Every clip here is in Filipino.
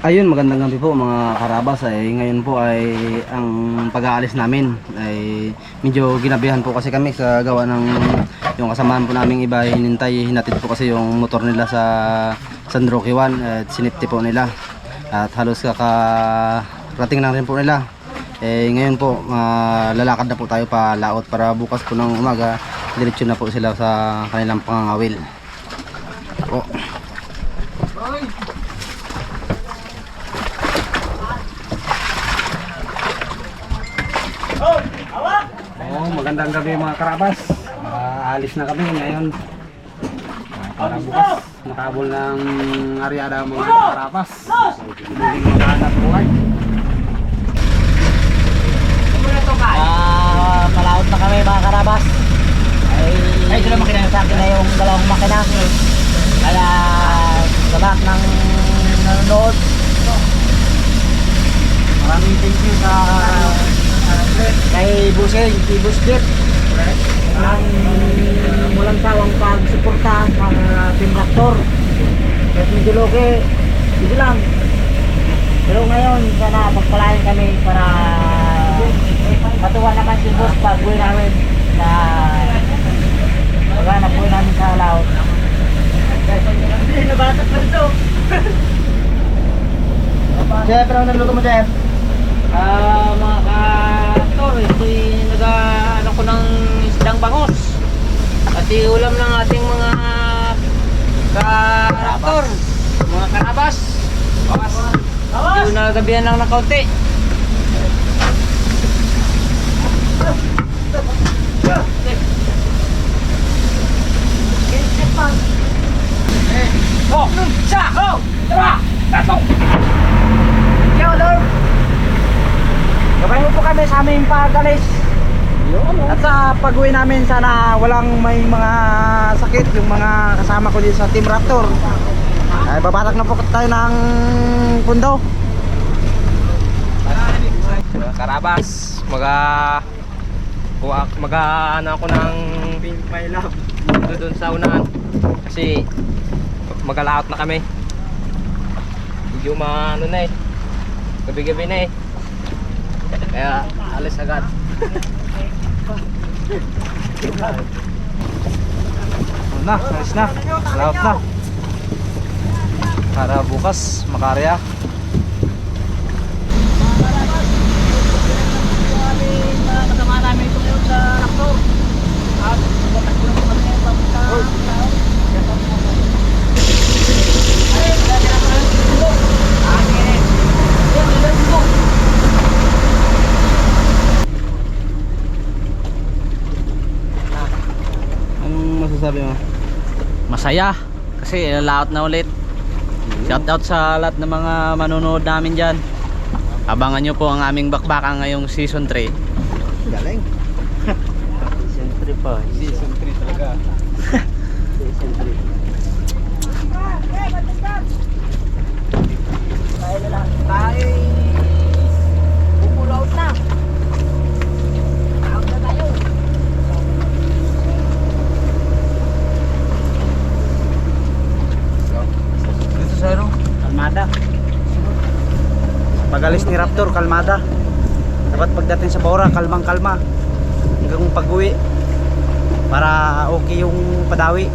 Ayun, magandang gabi po mga karabas. Ngayon po ay ang pag-aalis namin ay medyo ginabihan po kasi kami sa gawa ng yung kasamahan po naming iba hinintay, hinatid po kasi yung motor nila sa San Roque 1 at sinipti po nila at halos kakarating na rin po nila. Ngayon po lalakad na po tayo pa laot para bukas po ng umaga diretso na po sila sa kanilang pangangawil po. Magandang gabi mga karabas. Alis na kami ngayon para bukas makabol ng aryada mga karabas. Muling maghanap buhay. Malaot na kami mga karabas. Ay sila makina sa akin na yung dalawang makina. Kaya sa lahat ng nanonood, maraming thank you sa kay Buseng, kay Busjet ng walang sawang pagsuporta sa Team Raptor. Kahit medyo loke, hindi lang. Pero ngayon, sana pagpalain kami para matuwa naman si Boss pag-uwi namin na paghanap po namin sa laot. Nabatak pa ito. Chef, ano naluto mo, Chef? Mga ka-actor, ito'y nag-ano ko ng isdang bangos at ulam ng ating mga ka-actor, mga karabas. Yung nagabihan lang ng kaunti. Oh! Sa! Oh! Tara! Tato! Yo, Lord! Gabay mo po kami sa aming pag-alis. At sa pag-uwi namin, sana walang may mga sakit yung mga kasama ko dito sa Team Raptor. Ay, babatak na po tayo ng pundo. Karabas, ano ako ng Pink My Love doon sa unahan kasi mag-alaot na kami. Medyo ano na gabi-gabi na kaya alis agad. Alis na. Laot na. Para bukas makarya. Kasama namin ito sa Raptor. At batak ko naman kami papunta. Anong masasabi mo? Masaya kasi ilalaot na ulit. Shout out sa lahat ng mga manonood namin dyan. Abangan nyo po ang aming bakbakan ngayong season 3. Galing. Season 3 pa. Season 3 talaga. Season 3. Tayo bumulaot na. Out na tayo. Dito sa ano? Kalmada. Pag-alis ni Raptor, kalmada. Dapat pagdating sa Baura, kalmang-kalma. Hanggang pag-uwi. Para okay yung padawi,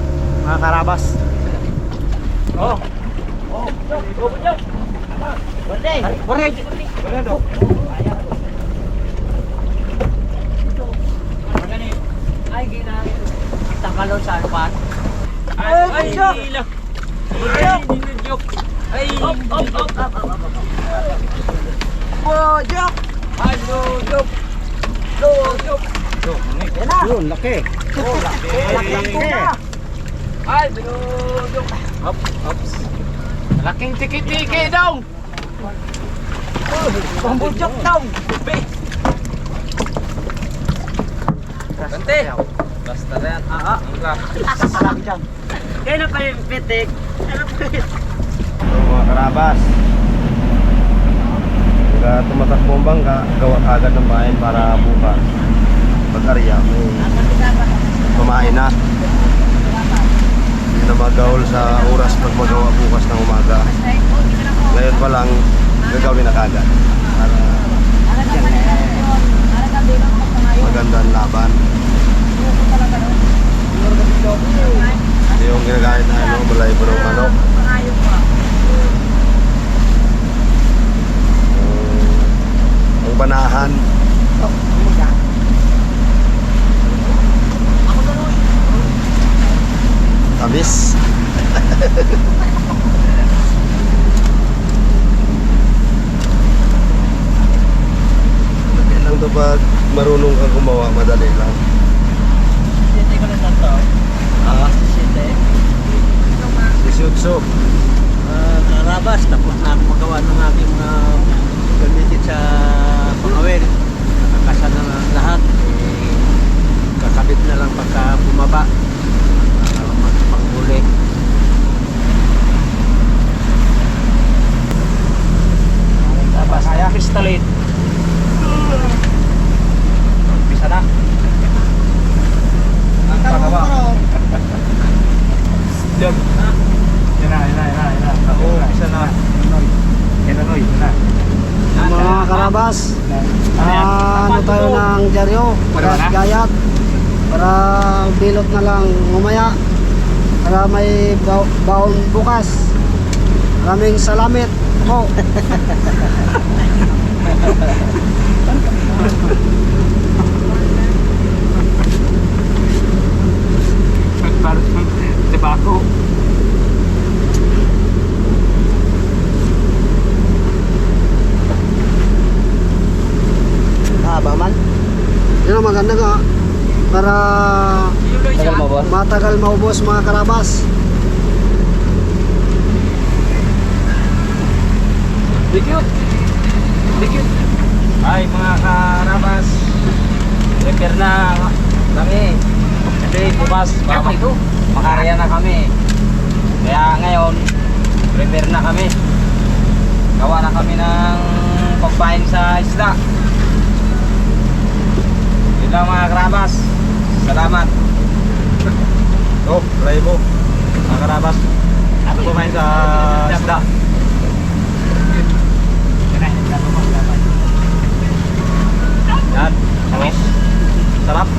mga karabas. Oh. Oh. Oh. Berde. Berde. Berde. Ay, gina. Tangkalon sa anupan. Ay, hila. Ay, dinudjok. Ay, dinudjok. Bojok. Ay, dudjok. Dudjok. Yun, laki. Oh, laki. Laki na. Ay, dudjok. Hop, hops. Laking tiki-tiki daw. Pambujok daw. Kante. Basta na yan. Sasabi dyan. Kaya na pa yung pitik. So, mga karabas, pagka tumatakbo ang bangka, gawa agad ng bahay para bukas pag-arya may mamain na. Hindi na magawal sa oras pag magawa bukas ng umaga. Ngayon pa lang gagawin na kagad. Para magandang laban. Yung ginagamit na balay puro manok. Ang banahan. Tamis. Lang to pag marunong kang gumawa, madali lang. Ah, 18. Karabas, tapos na ako magawa ng aking gamitin sa pangawin. Nakakasa na ang lahat. Kakabit na lang pagka bumaba. Panghuli. Tapos crystalline. Bisa na. Ang pagawa. Yan. Yan na. Oo, bisa na. Kinanoy, yan na. Mga karabas, ano tayo ng dyaryo, gayat, para bilot na lang umaya, para may baon bukas. Maraming salamat po. Tobacco. Haba man. Yun ang maganda ka, para Tagal mo, boss? matagal maubos mga karabas. Dikit. Ay mga karabas, prepare na kami. Kasi bukas makarya na kami. Kaya ngayon, prepare na kami. Gawa na kami ng pagpain sa isda. Yun lang mga karabas. Salamat. Oh, try mo. Mga karabas, kumain sa isda. Yan. Tamis. Sarap.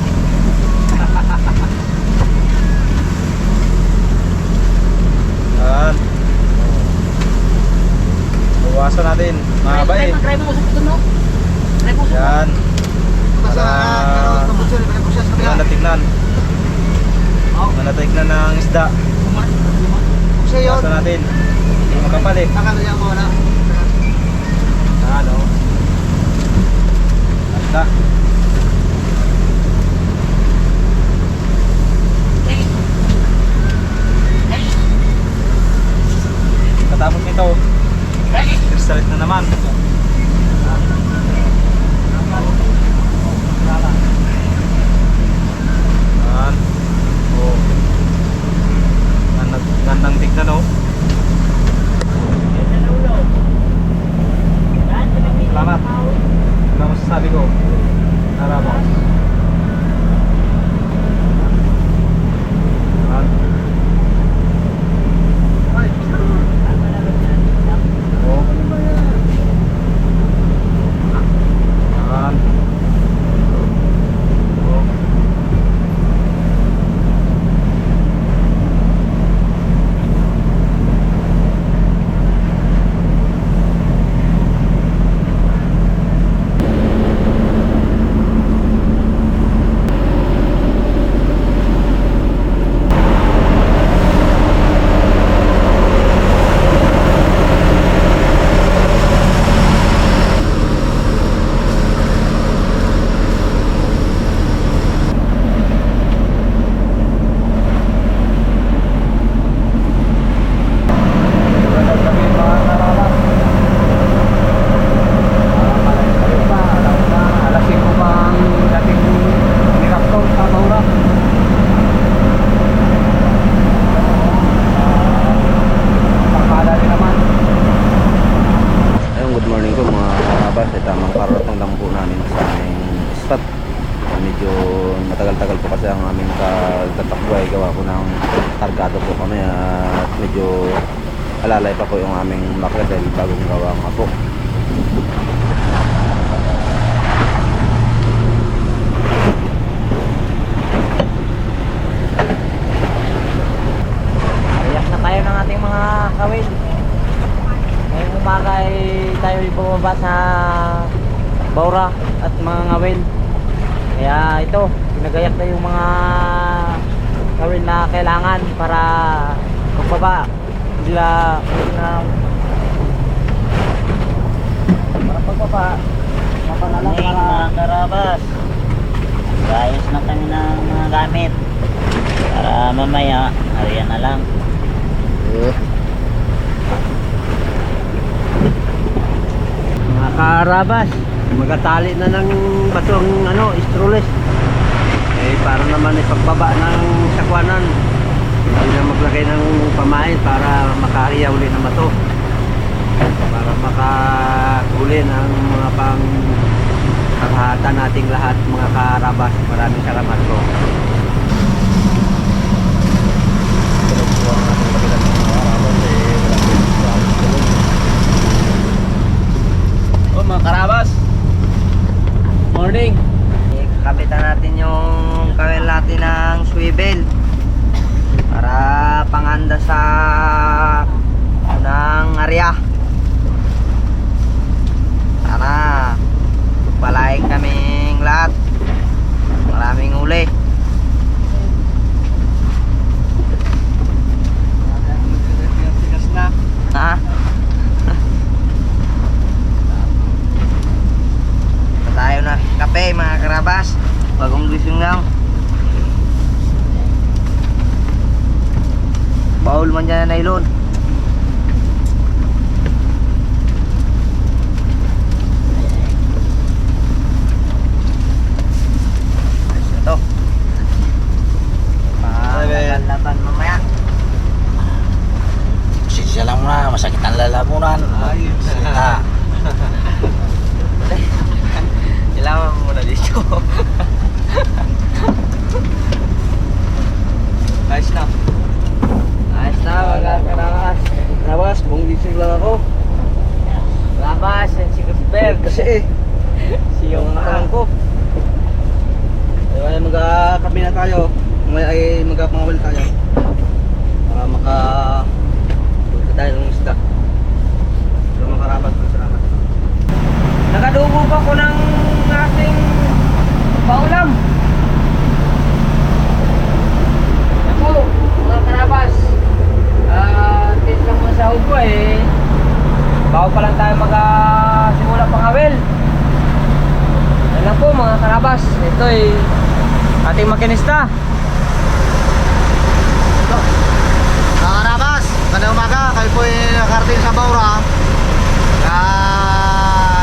Yan. Bawasan natin. Mahaba eh. Yan. Para tignan. Tignan ng isda. Bawasan natin. Hindi makapal eh. Ano? Isda. Katapos nito, crystalite na naman. Yan. Oh. Gandang tignan oh. Salamat. Ano masasabi ko? Karabas. Yan. Oh. Yan. Oh. matagal-tagal po kasi ang aming tatakbo ay gawa ko ng kargado po kami at medyo alalay pa po yung aming makla dahil bagong gawa nga po. Ayos na tayo ng ating mga kawil. Ngayong umaga ay tayo bumaba sa Baura at mga ngawil. Kaya ito, pinagayak na yung mga kawil na kailangan para pagbaba. Hindi na para pagbaba. Mapanalang para mga karabas, ayos na kami ng mga gamit para mamaya hariyan na lang. Mga karabas, magatali na ng batong stroles. Para naman ipagbaba ng sakwanan. Hindi na maglagay ng pamain para makariya uli ng bato. Para makahuli ng mga panghahatan nating lahat mga karabas. Maraming salamat po. Oh, mga karabas. Morning. kapitan natin yung kawil natin ng swivel para panganda sa ng area. Sana palaing kaming lahat, maraming uli. Ha? Tayo na kape mga karabas, bagong gising lang. Baul man dyan na nylon. Ito pagkalaban mamaya. Sisya lang na, masakit ang lalamunan. Kailangan mo muna dito. Ayos na. Ayos na mga karabas. Karabas, buong gising lang ako. Karabas, yan si Cuthbert. Kasi Si yung tanong ko. Ay magkakabi na tayo. Ay magkapangawal tayo. Para punta tayo ng isda. So mga karabas, salamat. Nakadugo pa ko ng ating paulam. Ako, mga karabas. Tis lang mo sa upo eh. Bago pa lang tayo simula pangawil. Yan lang po mga karabas. Ito ay ating makinista. Mga karabas, kanina umaga, kayo po ay nakarating sa Baura.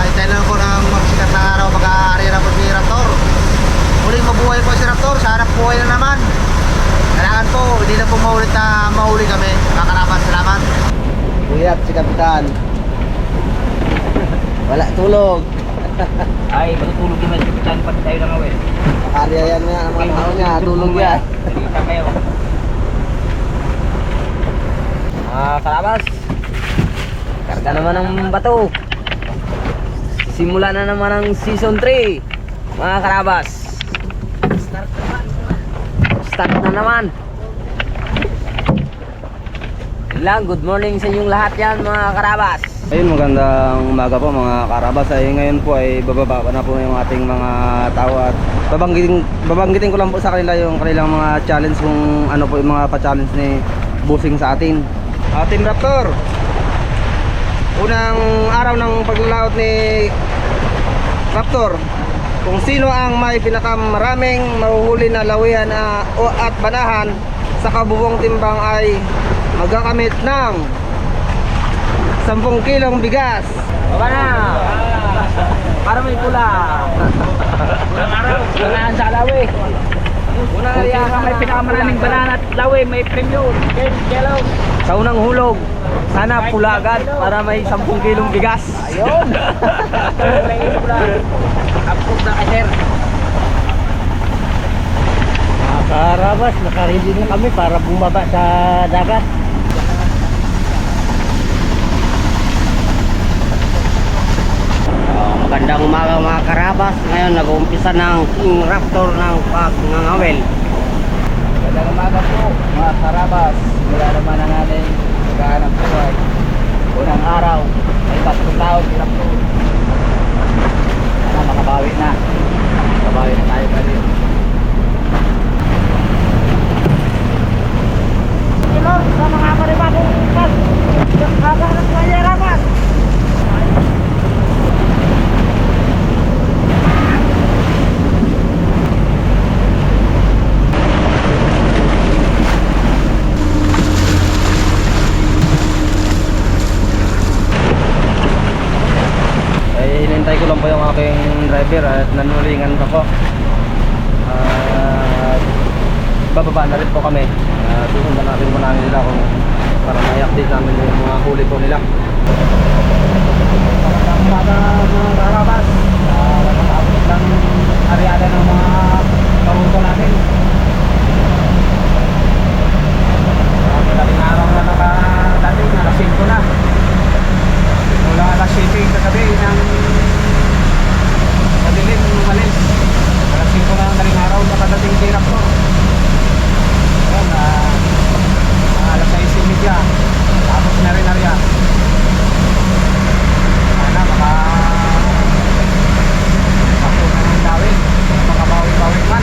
Hintayin lang po ng magsikat na araw mag-aari na po si Raptor. Muling mabuhay po si Raptor, sa harap buhay na naman. Kailangan po, hindi na po mahuli kami. Mga karabas, salamat. Buyat si Kapitan. Wala tulog. Ay, matutulog naman si Kapitan pati tayo ng awel. Makarya yan nga, ang mga tao niya, tulog yan. Kita kayo. Karabas, karga naman ng bato. Simula na naman ang season 3 mga karabas. Start na naman. Yun lang, good morning sa inyong lahat yan mga karabas. Ayun, magandang umaga po mga karabas. Ay ngayon po ay bababa pa na po yung ating mga tao at babanggitin ko lang po sa kanila yung kanilang mga challenge kung ano po yung mga pa-challenge ni Busing sa atin. Team Raptor, unang araw ng paglalaot ni Raptor, kung sino ang may pinakamaraming mahuhuli na lawihan at banahan sa kabubuang timbang ay magagamit ng 10 kilong bigas. Baba na! Para may pula. Unang araw, ganahan sa alawi. Unang Kaya ka may pinakamaraming banana at lawi, may premium. Yellow. Sa unang hulog, sana pula agad para may 10 kilong bigas. Ayun. May pula. Approve na kay sir. Mga karabas, nakaready na kami para bumaba sa dagat. Magandang umaga mga karabas. Ngayon nag-uumpisa ng King Raptor ng pag-ngangawel. Magandang umaga po mga karabas. Wala naman ang ating maghahanap buhay. Unang araw ay 3 taon hirap po. Sana makabawi na. Makabawi na tayo pa rin. Hello sa mga panibagong pag-ngangawel ng karabas. Hinintay ko lang po yung aking driver at nanulingan pa po. At bababa na rin po kami. Susundan natin po namin nila kung para ma-update namin yung mga huli po nila. Magandang umaga mga karabas. Nakaka-update ng aryada ng mga karuto natin. Madaling araw na nakadating, alas 5 na. Mula alas 7 kagabi ng madilim umalis. Alas 5 na ang daling araw nakadating si Raptor. Ayan, alas 6:30. Tapos na rin arya. Sana makapakunan ng dawin. Makabawi-bawi man.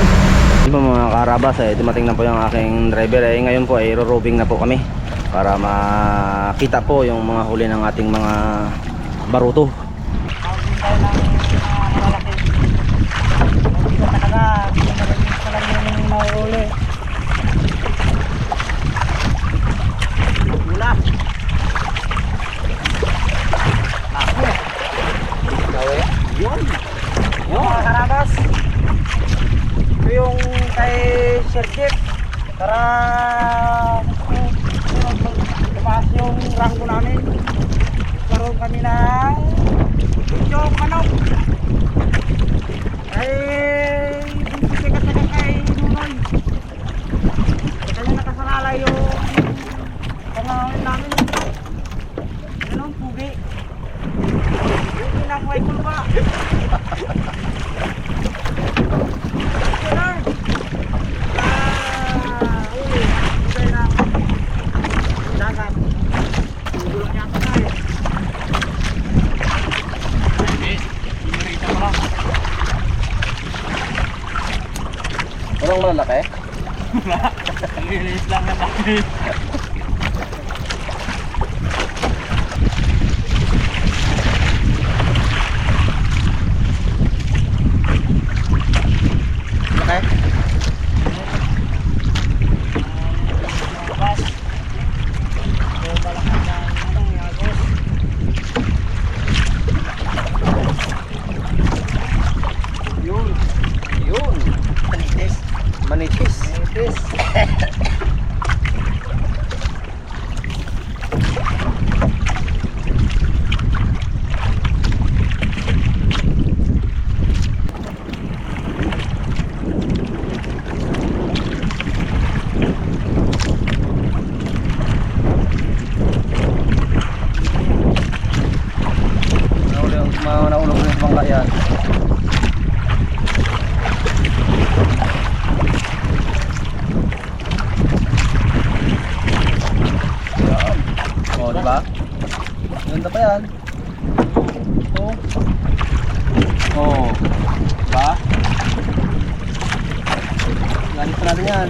Di ba mga karabas, dumating na po yung aking driver. Ngayon po ay ro-roving na po kami para makita po yung mga huli ng ating mga baruto. Yung mga karabas, ito yung kay Sir Jeff para tumaas yung rango namin. Karoon kami ng yung manok ay sikat na kay Nunoy. Kaya nakasanalay yung pangangawin namin. Ganun, pugi. Pugi na may kulba. Anong malalaki? Ang lilis lang na namin. Okay. Yun. Manitis. Naulog rin sa bangka yan. Oh, diba? Ganda pa yan. Oh. Oh. Diba? Ganit pa natin yan.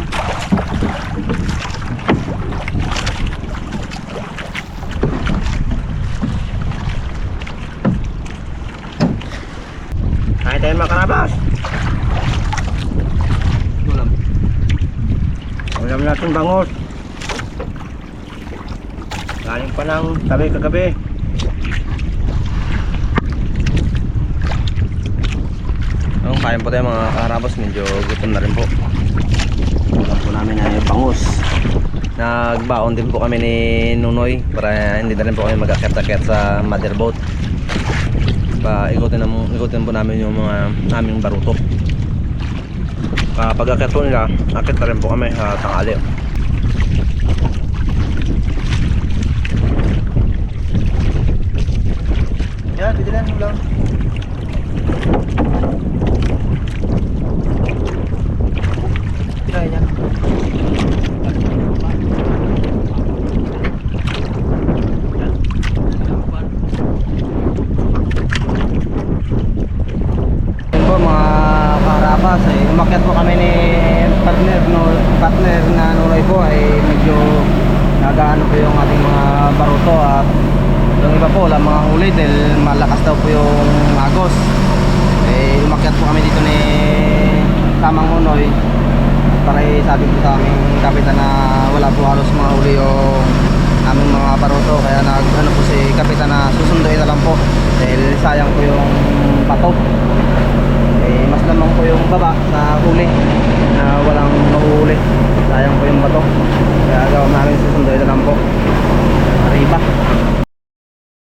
Kain tayo mga karabas. Ulam. Ulam natin bangus. Galing pa ng tabi kagabi. Kain po tayo mga karabas, medyo gutom na rin po. Ulam po namin ay bangus. Nagbaon din po kami ni Nunoy para hindi na rin po kami mag-akit-akit sa motherboat. Ikutin po namin yung mga aming baruto. Pag akit po nila, akit na rin po kami sa tanghali. Yan, bidilan mo lang. Kaya niya. Yun po mga kaharabas, umakyat po kami ni partner na Nunoy po ay medyo nagaano po yung ating mga baruto at yung iba po wala mga huli dahil malakas daw po yung agos. Umakyat po kami dito ni Samang Nunoy para sabi po sa aming kapitan na wala po halos mga huli yung aming mga baruto, kaya ano po si kapitan na susunduin na lang po dahil sayang po yung pato. Mas lamang po yung baba sa huli na walang mahuhuli, sayang po yung bato, kaya gawin namin susunduin na